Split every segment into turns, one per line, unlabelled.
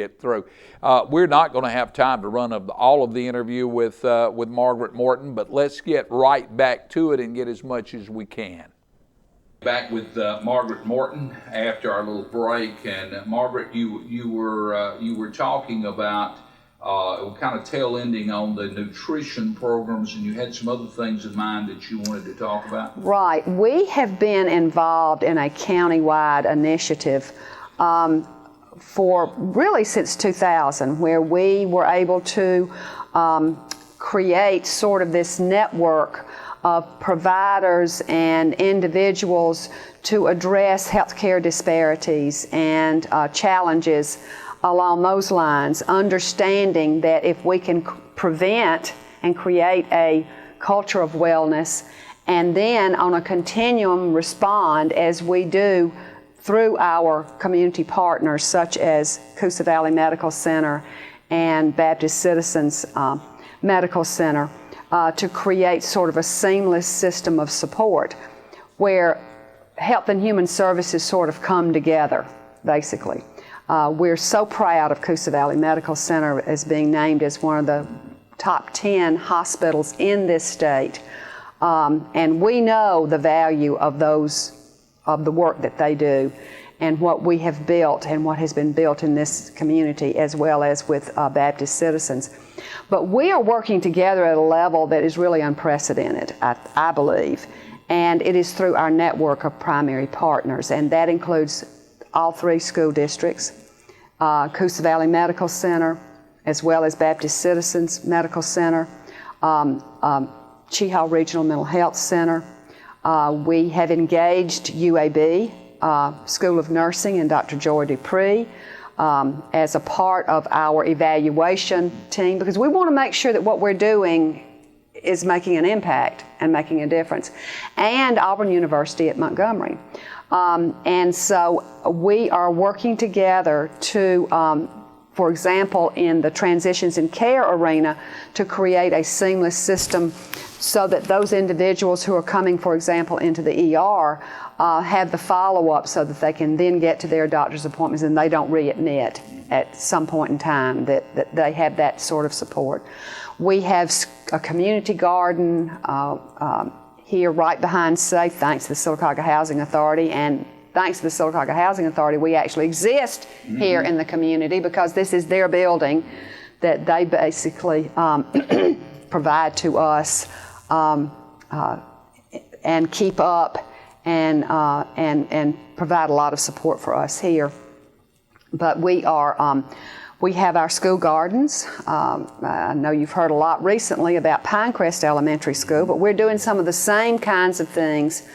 get through. We're not going to have time to run all of the interview with Margaret Morton, but let's get right back to it and get as much as we can. Back with Margaret Morton after our little break, and Margaret, you were talking about kind of tail ending on the nutrition programs, and you had some other things in mind that you wanted to talk about.
Right. We have been involved in a county-wide initiative for really since 2000, where we were able to create sort of this network of providers and individuals to address healthcare disparities and challenges along those lines, understanding that if we can prevent and create a culture of wellness, and then on a continuum respond as we do through our community partners such as Coosa Valley Medical Center and Baptist Citizens Medical Center, to create sort of a seamless system of support where health and human services sort of come together, basically. We're so proud of Coosa Valley Medical Center as being named as one of the top 10 hospitals in this state. And we know the value of the work that they do and what we have built and what has been built in this community, as well as with Baptist Citizens. But we are working together at a level that is really unprecedented, I believe. And it is through our network of primary partners, and that includes all 3 school districts, Coosa Valley Medical Center, as well as Baptist Citizens Medical Center, Chehaw Regional Mental Health Center. We have engaged UAB, School of Nursing, and Dr. Joy Dupree as a part of our evaluation team, because we want to make sure that what we're doing is making an impact and making a difference, and Auburn University at Montgomery. And so we are working together to, for example, in the transitions in care arena, to create a seamless system so that those individuals who are coming, for example, into the ER have the follow-up so that they can then get to their doctor's appointments and they don't readmit at some point in time, that they have that sort of support. We have a community garden here right behind SAFE, thanks to the Sylacauga Housing Authority, and thanks to the Sylacauga Housing Authority, we actually exist here in the community, because this is their building that they basically provide to us and keep up and provide a lot of support for us here. But we are we have our school gardens. I know you've heard a lot recently about Pinecrest Elementary School, but we're doing some of the same kinds of things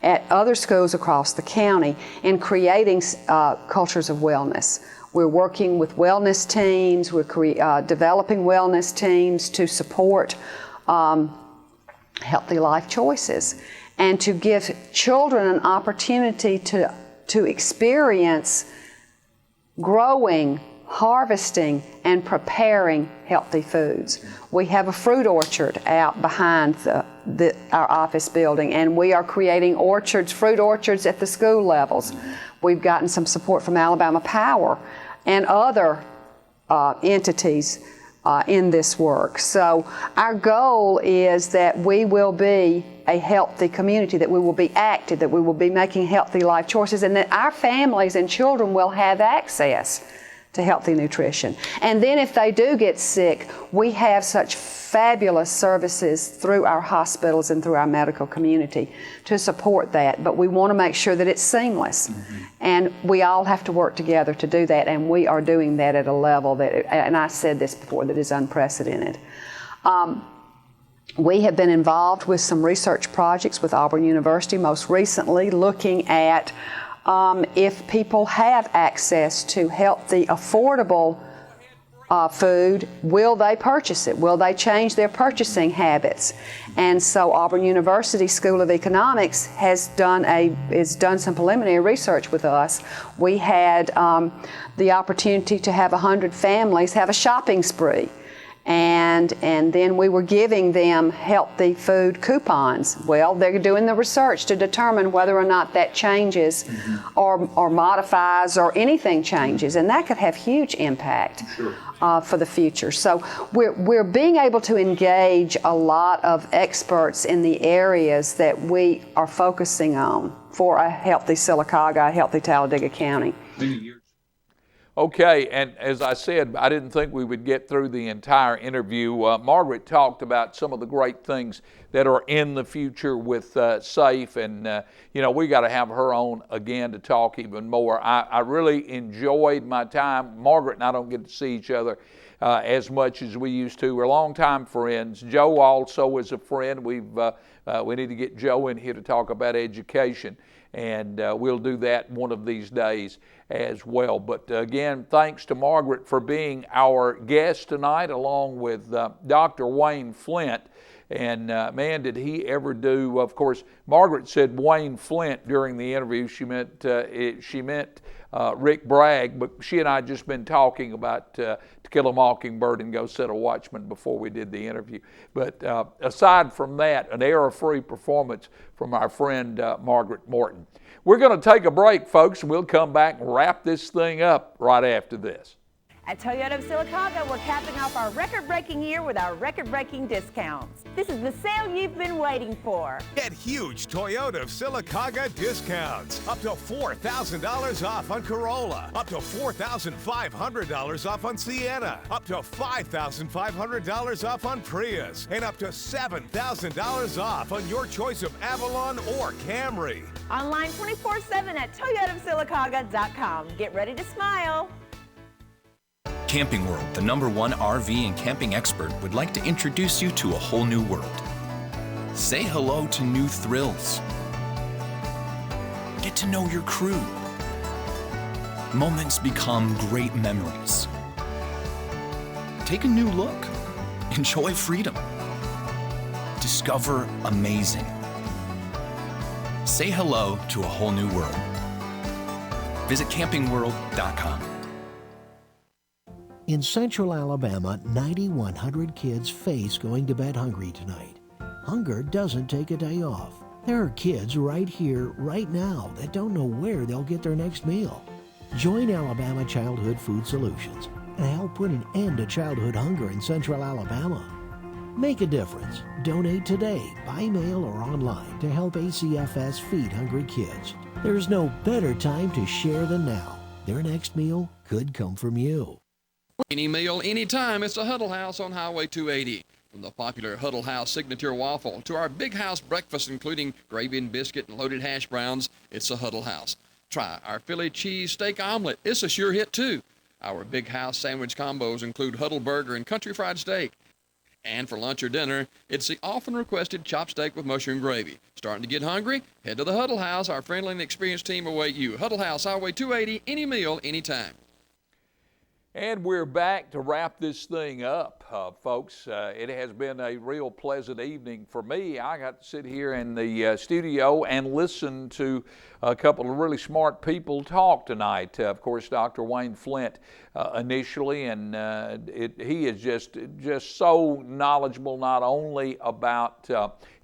at other schools across the county in creating cultures of wellness. We're working with wellness teams, we're developing wellness teams to support healthy life choices and to give children an opportunity to experience growing, harvesting, and preparing healthy foods. We have a fruit orchard out behind our office building, and we are creating fruit orchards at the school levels. We've gotten some support from Alabama Power and other entities in this work. So our goal is that we will be a healthy community, that we will be active, that we will be making healthy life choices, and that our families and children will have access to healthy nutrition. And then if they do get sick, we have such fabulous services through our hospitals and through our medical community to support that. But we want to make sure that it's seamless. And we all have to work together to do that, and we are doing that at a level that, and I said this before, that is unprecedented. We have been involved with some research projects with Auburn University, most recently looking at if people have access to healthy, affordable food, will they purchase it? Will they change their purchasing habits? And so Auburn University School of Economics has done some preliminary research with us. We had the opportunity to have 100 families have a shopping spree. and then we were giving them healthy food coupons. Well, they're doing the research to determine whether or not that changes or modifies or anything changes, and that could have huge impact for the future. So we're being able to engage a lot of experts in the areas that we are focusing on for a healthy Sylacauga, a healthy Talladega County.
Okay, and as I said, I didn't think we would get through the entire interview. Margaret talked about some of the great things that are in the future with SAFE, and we got to have her on again to talk even more. I really enjoyed my time. Margaret and I don't get to see each other as much as we used to. We're longtime friends. Joe also is a friend. We need to get Joe in here to talk about education, and we'll do that one of these days as well. But again, thanks to Margaret for being our guest tonight, along with Dr. Wayne Flint. And man, did he ever do, of course, Margaret said Wayne Flint during the interview. She meant Rick Bragg, but she and I had just been talking about To Kill a Mockingbird and Go Set a Watchman before we did the interview. But aside from that, an error-free performance from our friend Margaret Morton. We're going to take a break, folks. We'll come back and wrap this thing up right after this.
At Toyota of Sylacauga, we're capping off our record-breaking year with our record-breaking discounts. This is the sale you've been waiting for.
Get huge Toyota of Sylacauga discounts. Up to $4,000 off on Corolla. Up to $4,500 off on Sienna. Up to $5,500 off on Prius. And up to $7,000 off on your choice of Avalon or Camry.
Online 24/7 at toyotaofsylacauga.com. Get ready to smile.
Camping World, the #1 RV and camping expert, would like to introduce you to a whole new world. Say hello to new thrills. Get to know your crew. Moments become great memories. Take a new look. Enjoy freedom. Discover amazing. Say hello to a whole new world. Visit campingworld.com.
In Central Alabama, 9,100 kids face going to bed hungry tonight. Hunger doesn't take a day off. There are kids right here, right now, that don't know where they'll get their next meal. Join Alabama Childhood Food Solutions and help put an end to childhood hunger in Central Alabama. Make a difference. Donate today, by mail or online, to help ACFS feed hungry kids. There's no better time to share than now. Their next meal could come from you.
Any meal, anytime, it's a Huddle House on Highway 280. From the popular Huddle House Signature Waffle to our Big House breakfast, including gravy and biscuit and loaded hash browns, it's a Huddle House. Try our Philly cheese steak omelet. It's a sure hit, too. Our Big House sandwich combos include Huddle Burger and Country Fried Steak. And for lunch or dinner, it's the often requested chopped steak with mushroom gravy. Starting to get hungry? Head to the Huddle House. Our friendly and experienced team await you. Huddle House, Highway 280, any meal, anytime.
And we're back to wrap this thing up, folks. It has been a real pleasant evening for me. I got to sit here in the studio and listen to a couple of really smart people talk tonight. Of course, Dr. Wayne Flint initially, and he is just so knowledgeable, not only about,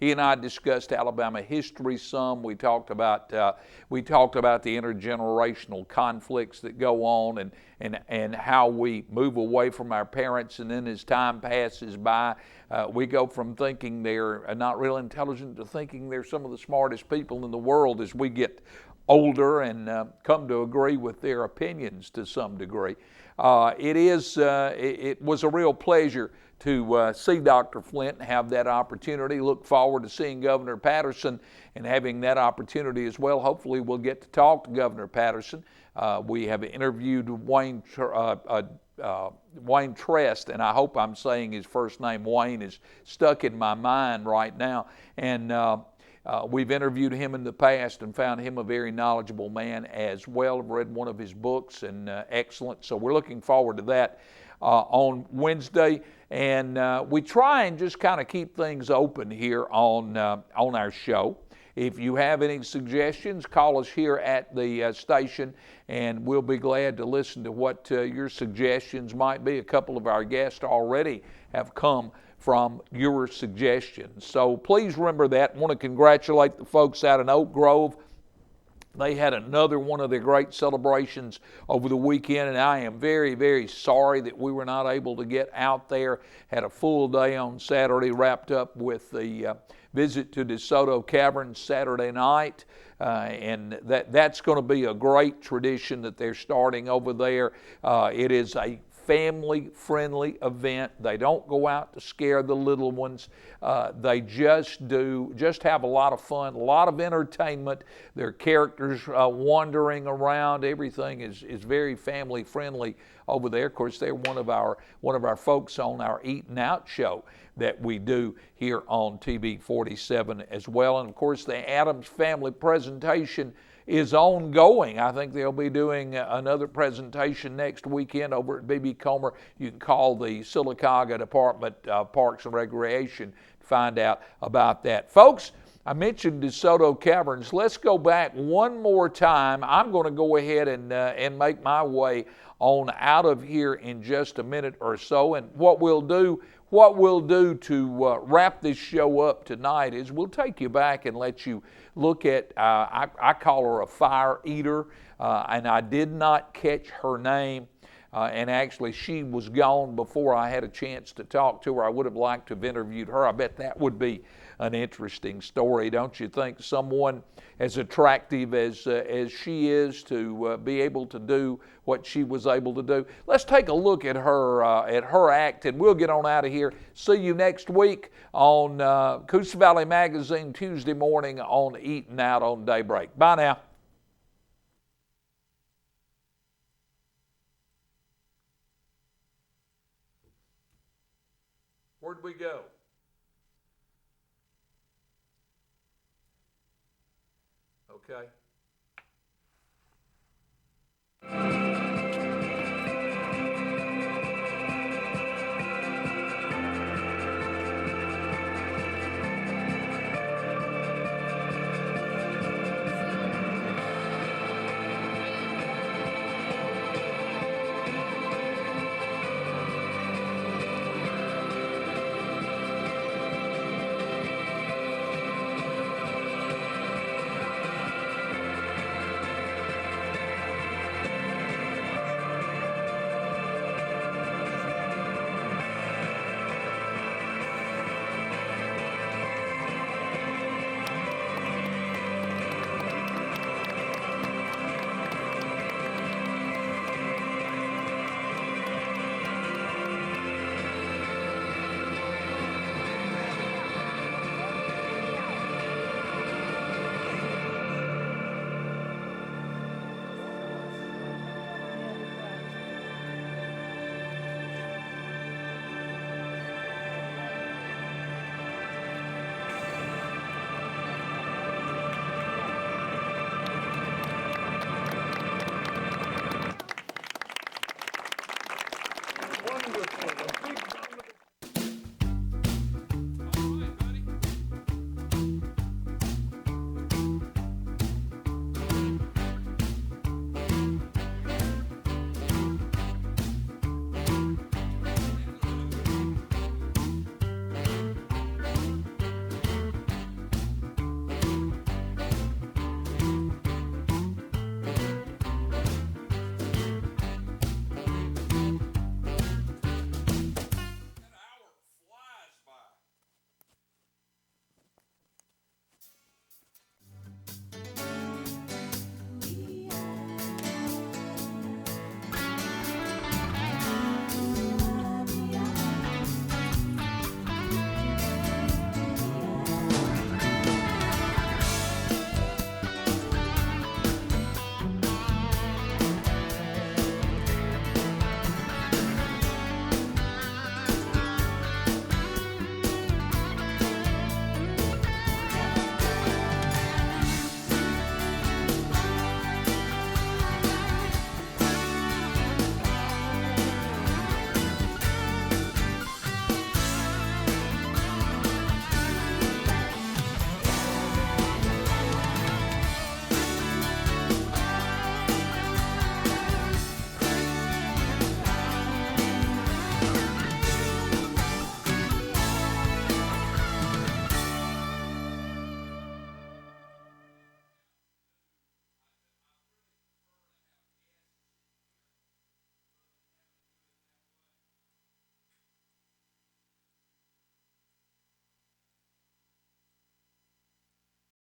he and I discussed Alabama history some. We talked about the intergenerational conflicts that go on and how we move away from our parents, and then as time passes by, we go from thinking they're not real intelligent to thinking they're some of the smartest people in the world as we get older and come to agree with their opinions to some degree. It was a real pleasure to see Dr. Flint and have that opportunity. Look forward to seeing Governor Patterson and having that opportunity as well. Hopefully we'll get to talk to Governor Patterson. We have interviewed Wayne Trest, and I hope I'm saying his first name. Wayne is stuck in my mind right now. And we've interviewed him in the past and found him a very knowledgeable man as well. I've read one of his books and excellent. So we're looking forward to that on Wednesday. And we try and just kind of keep things open here on our show. If you have any suggestions, call us here at the station, and we'll be glad to listen to what your suggestions might be. A couple of our guests already have come from your suggestions. So please remember that. I want to congratulate the folks out in Oak Grove. They had another one of their great celebrations over the weekend, and I am very, very sorry that we were not able to get out there. Had a full day on Saturday, wrapped up with the visit to DeSoto Caverns Saturday night. And that's going to be a great tradition that they're starting over there. It is a family-friendly event. They don't go out to scare the little ones. They just have a lot of fun, a lot of entertainment. Their characters wandering around. Everything is very family-friendly over there. Of course, they're one of our folks on our Eatin' Out show that we do here on TV 47 as well. And of course, the Addams Family presentation is ongoing. I think they'll be doing another presentation next weekend over at B.B. Comer. You can call the Sylacauga Department of Parks and Recreation to find out about that. Folks, I mentioned DeSoto Caverns. Let's go back one more time. I'm going to go ahead and make my way on out of here in just a minute or so. And what we'll do to wrap this show up tonight is we'll take you back and let you look at, I call her a fire eater, and I did not catch her name. And actually, she was gone before I had a chance to talk to her. I would have liked to have interviewed her. I bet that would be an interesting story, don't you think? Someone as attractive as she is to be able to do what she was able to do. Let's take a look at her act, and we'll get on out of here. See you next week on Coosa Valley Magazine Tuesday morning on Eatin' Out on Daybreak. Bye now. Where'd we go? Okay. Wonderful. A big